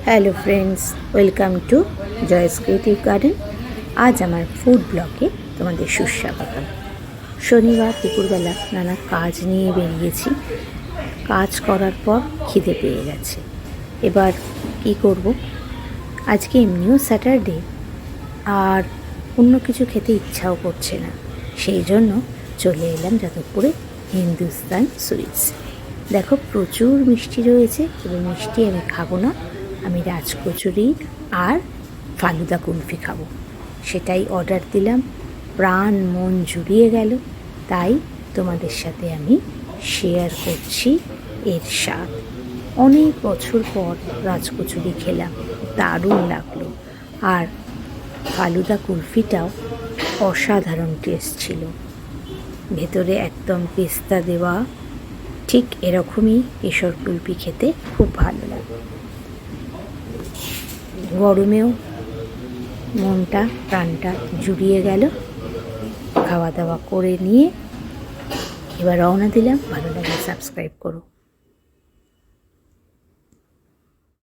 Hello friends, welcome to Joyce creative garden. আজ আমার food ব্লগে তোমাদের সুস্বাগত। শনিবার দুপুরবেলা নানা কাজ নিয়ে বেরিয়েছি। কাজ করার পর খিদে পেয়ে গেছে। এবার কি করব? আজকে এমনিও স্যাটারডে, আর অন্য কিছু খেতে ইচ্ছাও করছে না। সেই জন্য চলে এলাম যাদবপুরে হিন্দুস্তান সুইটস। দেখো, প্রচুর মিষ্টি রয়েছে, তবে মিষ্টি আমি খাবো না। আমি রাজকচুরি আর ফালুদা কুলফি খাবো। সেটাই অর্ডার দিলাম। প্রাণ মন জুড়িয়ে গেল, তাই তোমাদের সাথে আমি শেয়ার করছি এর স্বাদ। অনেক বছর পর রাজকচুরি খেলাম, দারুণ লাগলো। আর ফালুদা কুলফিটাও অসাধারণ টেস্ট ছিল। ভেতরে একদম পেস্তা দেওয়া, ঠিক এরকমই কেশর কুলফি খেতে খুব ভালো লাগে। গরমেও মনটা প্রাণটা জুড়িয়ে গেল। খাওয়া দাওয়া করে নিয়ে এবার রওনা দিলাম। ভালো লাগলে সাবস্ক্রাইব করো।